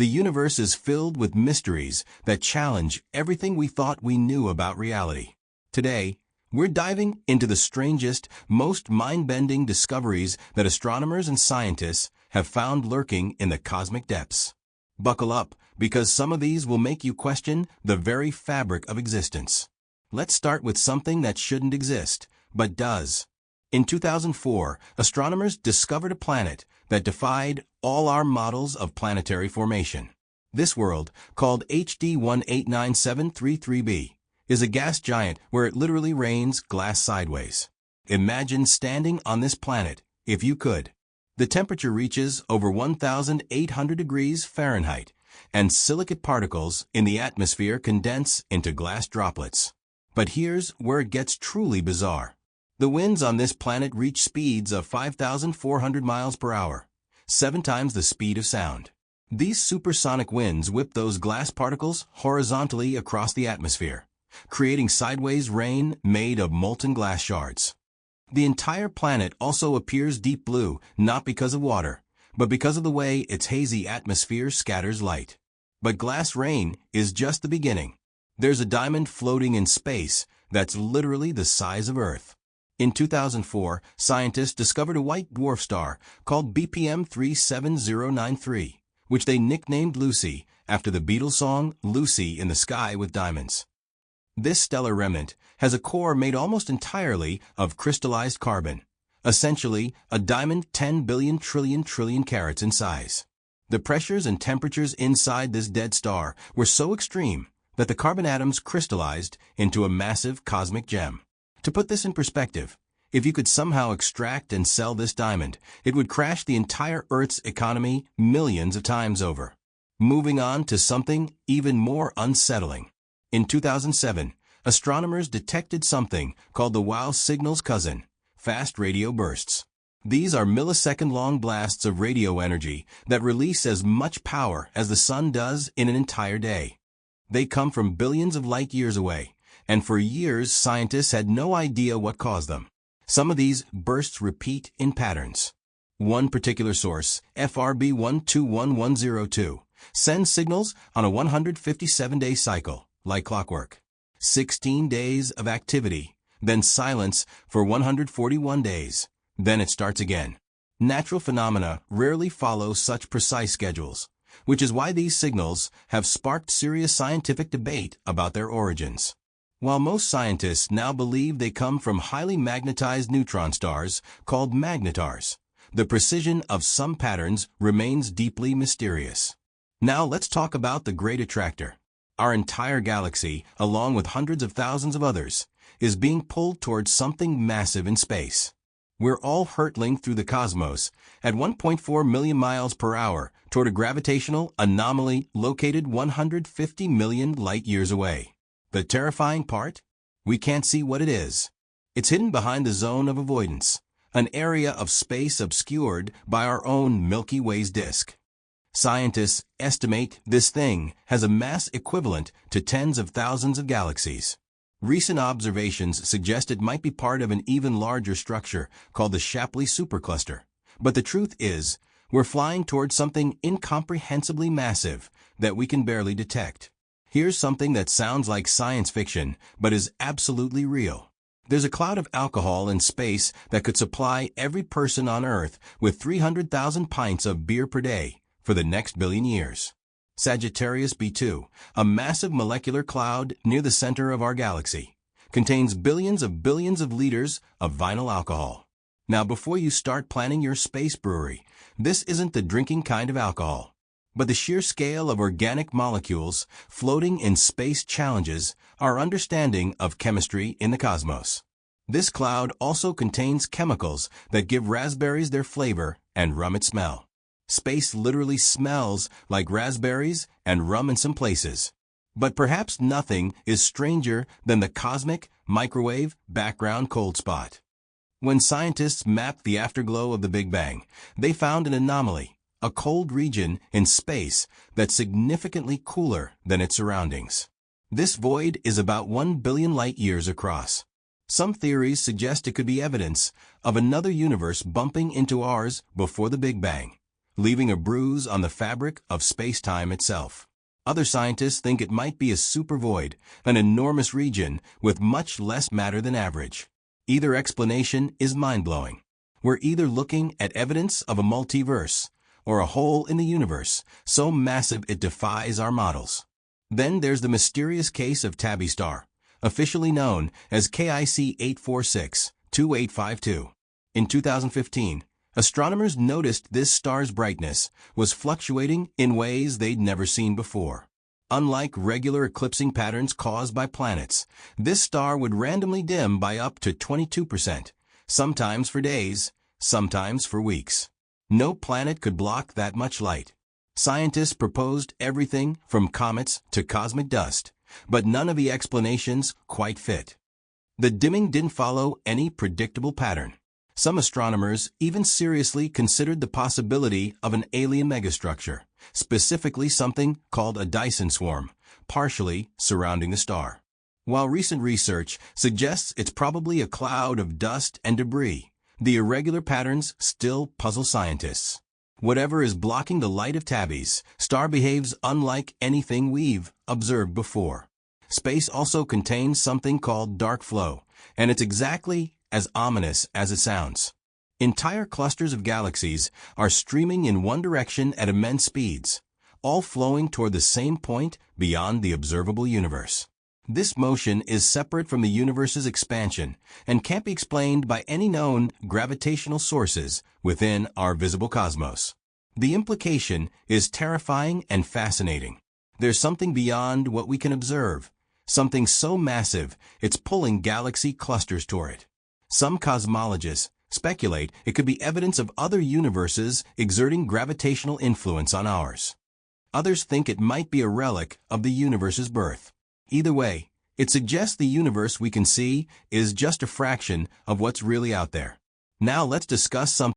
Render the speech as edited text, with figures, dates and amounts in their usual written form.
The universe is filled with mysteries that challenge everything we thought we knew about reality. Today, we're diving into the strangest, most mind-bending discoveries that astronomers and scientists have found lurking in the cosmic depths. Buckle up, because some of these will make you question the very fabric of existence. Let's start with something that shouldn't exist, but does. In 2004, astronomers discovered a planet that defied all our models of planetary formation. This world, called HD 189733b, is a gas giant where it literally rains glass sideways. Imagine standing on this planet, if you could. The temperature reaches over 1,800 degrees Fahrenheit, and silicate particles in the atmosphere condense into glass droplets. But here's where it gets truly bizarre. The winds on this planet reach speeds of 5,400 miles per hour, 7 times the speed of sound. These supersonic winds whip those glass particles horizontally across the atmosphere, creating sideways rain made of molten glass shards. The entire planet also appears deep blue, not because of water, but because of the way its hazy atmosphere scatters light. But glass rain is just the beginning. There's a diamond floating in space that's literally the size of Earth. In 2004, scientists discovered a white dwarf star called BPM 37093, which they nicknamed Lucy after the Beatles song Lucy in the Sky with Diamonds. This stellar remnant has a core made almost entirely of crystallized carbon, essentially a diamond 10 billion trillion carats in size. The pressures and temperatures inside this dead star were so extreme that the carbon atoms crystallized into a massive cosmic gem. To put this in perspective, if you could somehow extract and sell this diamond, it would crash the entire Earth's economy millions of times over. Moving on to something even more unsettling. In 2007, astronomers detected something called the WOW signal's cousin, fast radio bursts. These are millisecond-long blasts of radio energy that release as much power as the sun does in an entire day. They come from billions of light years away, and for years scientists had no idea what caused them. Some of these bursts repeat in patterns. One particular source, FRB 121102, sends signals on a 157-day cycle, like clockwork. 16 days of activity, then silence for 141 days. Then it starts again. Natural phenomena rarely follow such precise schedules, which is why these signals have sparked serious scientific debate about their origins. While most scientists now believe they come from highly magnetized neutron stars called magnetars, the precision of some patterns remains deeply mysterious. Now let's talk about the Great Attractor. Our entire galaxy, along with hundreds of thousands of others, is being pulled towards something massive in space. We're all hurtling through the cosmos at 1.4 million miles per hour toward a gravitational anomaly located 150 million light-years away. The terrifying part? We can't see what it is. It's hidden behind the zone of avoidance, an area of space obscured by our own Milky Way's disk. Scientists estimate this thing has a mass equivalent to tens of thousands of galaxies. Recent observations suggest it might be part of an even larger structure called the Shapley supercluster. But the truth is, we're flying towards something incomprehensibly massive that we can barely detect. Here's something that sounds like science fiction, but is absolutely real. There's a cloud of alcohol in space that could supply every person on Earth with 300,000 pints of beer per day for the next billion years. Sagittarius B2, a massive molecular cloud near the center of our galaxy, contains billions of liters of vinyl alcohol. Now, before you start planning your space brewery, this isn't the drinking kind of alcohol. But the sheer scale of organic molecules floating in space challenges our understanding of chemistry in the cosmos. This cloud also contains chemicals that give raspberries their flavor and rum its smell. Space literally smells like raspberries and rum in some places. But perhaps nothing is stranger than the cosmic microwave background cold spot. When scientists mapped the afterglow of the Big Bang, they found an anomaly, a cold region in space that's significantly cooler than its surroundings. This void is about 1 billion light-years across. Some theories suggest it could be evidence of another universe bumping into ours before the Big Bang, leaving a bruise on the fabric of space-time itself. Other scientists think it might be a supervoid, an enormous region with much less matter than average. Either explanation is mind-blowing. We're either looking at evidence of a multiverse, or a hole in the universe so massive it defies our models. Then there's the mysterious case of Tabby Star, officially known as KIC 846-2852. In 2015, astronomers noticed this star's brightness was fluctuating in ways they'd never seen before. Unlike regular eclipsing patterns caused by planets, this star would randomly dim by up to 22%, sometimes for days, sometimes for weeks. No planet could block that much light. Scientists proposed everything from comets to cosmic dust, but none of the explanations quite fit. The dimming didn't follow any predictable pattern. Some astronomers even seriously considered the possibility of an alien megastructure, specifically something called a Dyson swarm, partially surrounding the star. While recent research suggests it's probably a cloud of dust and debris, the irregular patterns still puzzle scientists. Whatever is blocking the light of Tabby's star behaves unlike anything we've observed before. Space also contains something called dark flow, and it's exactly as ominous as it sounds. Entire clusters of galaxies are streaming in one direction at immense speeds, all flowing toward the same point beyond the observable universe. This motion is separate from the universe's expansion and can't be explained by any known gravitational sources within our visible cosmos. The implication is terrifying and fascinating. There's something beyond what we can observe, something so massive it's pulling galaxy clusters toward it. Some cosmologists speculate it could be evidence of other universes exerting gravitational influence on ours. Others think it might be a relic of the universe's birth. Either way, it suggests the universe we can see is just a fraction of what's really out there. Now let's discuss something